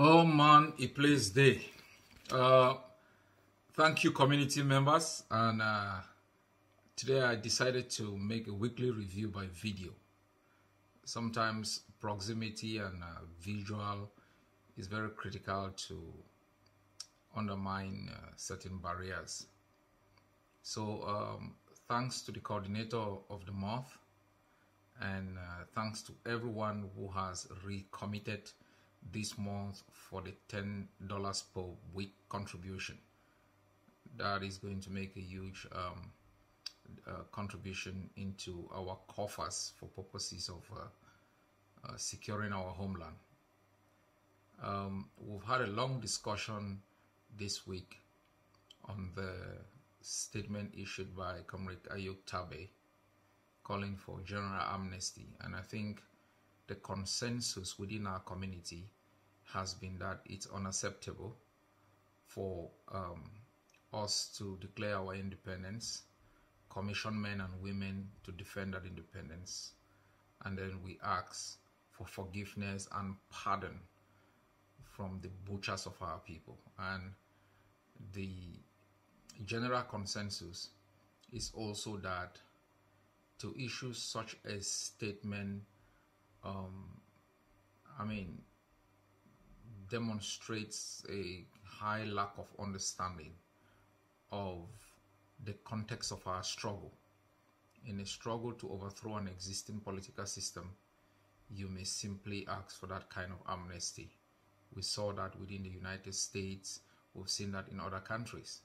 Oh man, a place day. Thank you, community members. And today I decided to make a weekly review by video. Sometimes proximity and visual is very critical to undermine certain barriers. So thanks to the coordinator of the month, and thanks to everyone who has recommitted this month for the $10 per week contribution. That is going to make a huge contribution into our coffers for purposes of securing our homeland. We've had a long discussion this week on the statement issued by Comrade AGOVC calling for general amnesty, and I think the consensus within our community has been that it's unacceptable for us to declare our independence, commission men and women to defend that independence, and then we ask for forgiveness and pardon from the butchers of our people. And the general consensus is also that to issue such a statement demonstrates a high lack of understanding of the context of our struggle. In a struggle to overthrow an existing political system, you may simply ask for that kind of amnesty. We saw that within the United States. We've seen that in other countries,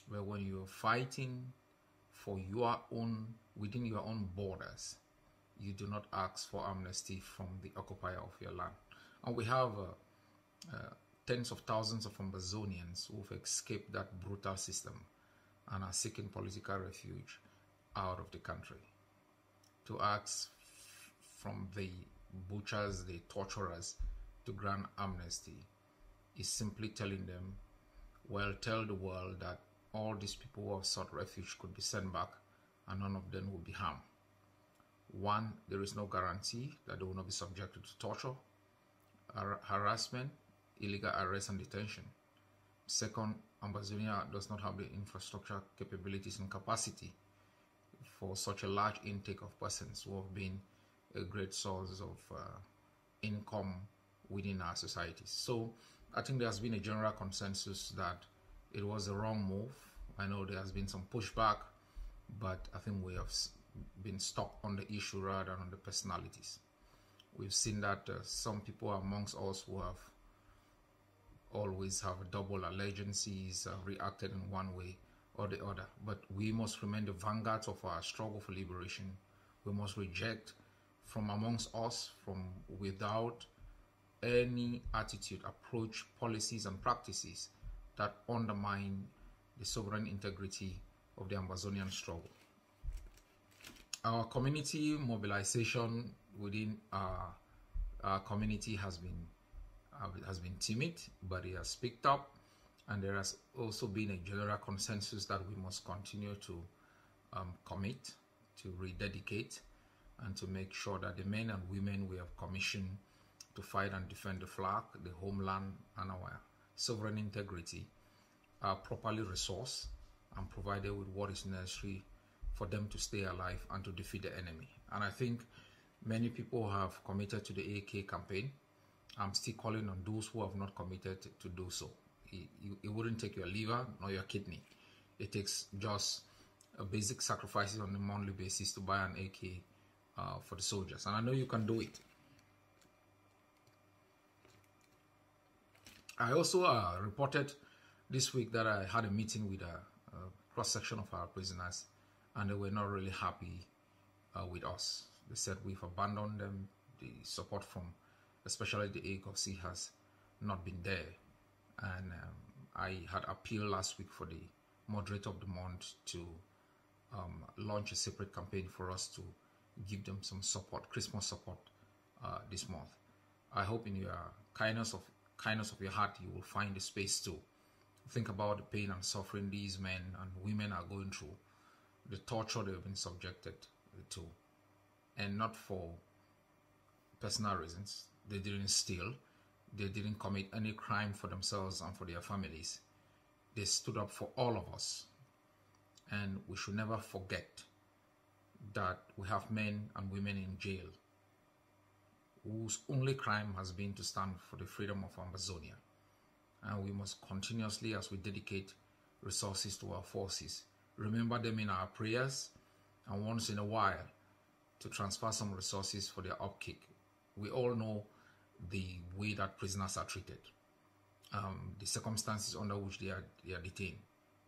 where when you're fighting for your own, within your own borders, you do not ask for amnesty from the occupier of your land. And we have tens of thousands of Ambazonians who've escaped that brutal system and are seeking political refuge out of the country. To ask from the butchers, the torturers, to grant amnesty is simply telling them, well, tell the world that all these people who have sought refuge could be sent back and none of them will be harmed. One, there is no guarantee that they will not be subjected to torture, harassment, illegal arrest and detention. Second, Ambazonia does not have the infrastructure capabilities and capacity for such a large intake of persons who have been a great source of income within our societies. So I think there has been a general consensus that it was a wrong move. I know there has been some pushback, but I think we have been stuck on the issue rather than on the personalities. We've seen that some people amongst us who have always have double allegiances reacted in one way or the other, but we must remain the vanguards of our struggle for liberation. We must reject from amongst us, from without any attitude, approach, policies and practices that undermine the sovereign integrity of the Ambazonian struggle. Our community mobilization within our community has been timid, but it has picked up, and there has also been a general consensus that we must continue to commit, to rededicate, and to make sure that the men and women we have commissioned to fight and defend the flag, the homeland, and our sovereign integrity are properly resourced and provided with what is necessary for them to stay alive and to defeat the enemy. And I think many people have committed to the AK campaign. I'm still calling on those who have not committed to do so. It wouldn't take your liver nor your kidney. It takes just a basic sacrifices on a monthly basis to buy an AK for the soldiers. And I know you can do it. I also reported this week that I had a meeting with a cross-section of our prisoners, and they were not really happy with us. They said we've abandoned them. The support from especially the AGOVC has not been there. And I had appealed last week for the moderator of the month to launch a separate campaign for us to give them some support, Christmas support this month. I hope in your kindness of your heart you will find the space to think about the pain and suffering these men and women are going through, the torture they've been subjected to, and not for personal reasons. They didn't steal, They didn't commit any crime for themselves and for their families. They stood up for all of us. And we should never forget that we have men and women in jail whose only crime has been to stand for the freedom of Amazonia. And we must continuously, as we dedicate resources to our forces, remember them in our prayers, and once in a while to transfer some resources for their upkeep. We all know the way that prisoners are treated, the circumstances under which they are detained,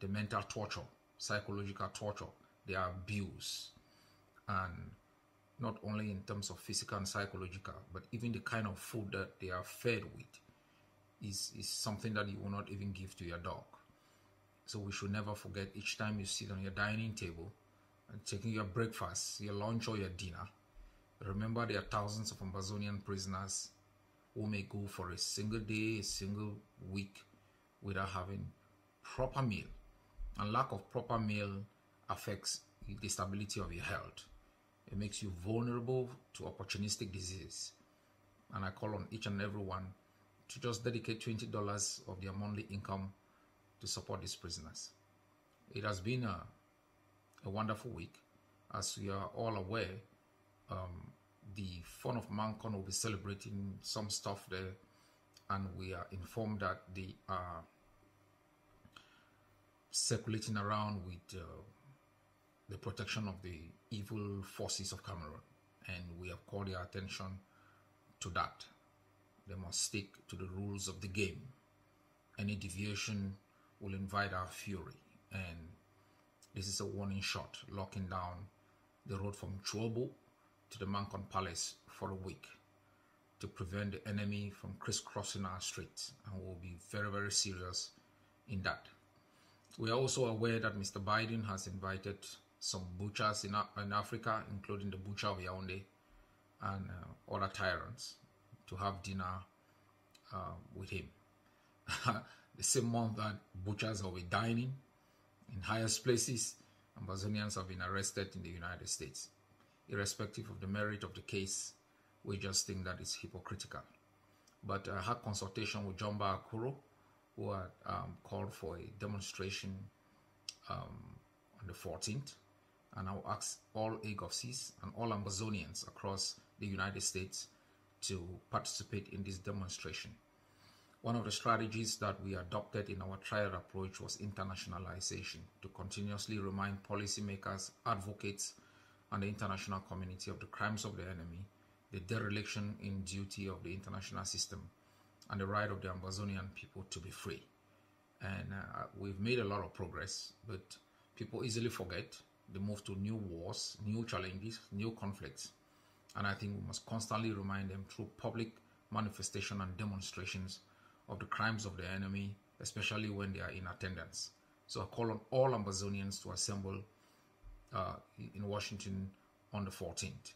the mental torture, psychological torture, they are abused, and not only in terms of physical and psychological, but even the kind of food that they are fed with is something that you will not even give to your dog. So we should never forget, each time you sit on your dining table and taking your breakfast, your lunch or your dinner, remember there are thousands of Amazonian prisoners who may go for a single day, a single week without having proper meal. And lack of proper meal affects the stability of your health. It makes you vulnerable to opportunistic disease. And I call on each and every one to just dedicate $20 of their monthly income to support these prisoners. It has been a wonderful week. As we are all aware, the Fund of Mancon will be celebrating some stuff there, and we are informed that they are circulating around with the protection of the evil forces of Cameroon, and we have called their attention to that. They must stick to the rules of the game. Any deviation will invite our fury, and this is a warning shot, locking down the road from Chuobo to the Mancon Palace for a week to prevent the enemy from crisscrossing our streets, and we'll be very, very serious in that. We are also aware that Mr. Biden has invited some butchers in Africa, including the butcher of Yaoundé and other tyrants, to have dinner with him. The same month that butchers will be dining in highest places, Amazonians have been arrested in the United States. Irrespective of the merit of the case, we just think that it's hypocritical. But I had consultation with Jomba Akuro, who had called for a demonstration on the 14th, and I'll ask all AGOVCs and all Amazonians across the United States to participate in this demonstration. One of the strategies that we adopted in our triad approach was internationalization, to continuously remind policymakers, advocates, and the international community of the crimes of the enemy, the dereliction in duty of the international system, and the right of the Amazonian people to be free. And we've made a lot of progress, but people easily forget. They move to new wars, new challenges, new conflicts. And I think we must constantly remind them through public manifestation and demonstrations of the crimes of the enemy, especially when they are in attendance. So I call on all Amazonians to assemble in Washington on the 14th.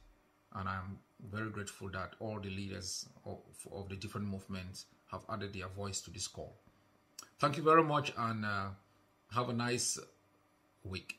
And I'm very grateful that all the leaders of the different movements have added their voice to this call. Thank you very much, and have a nice week.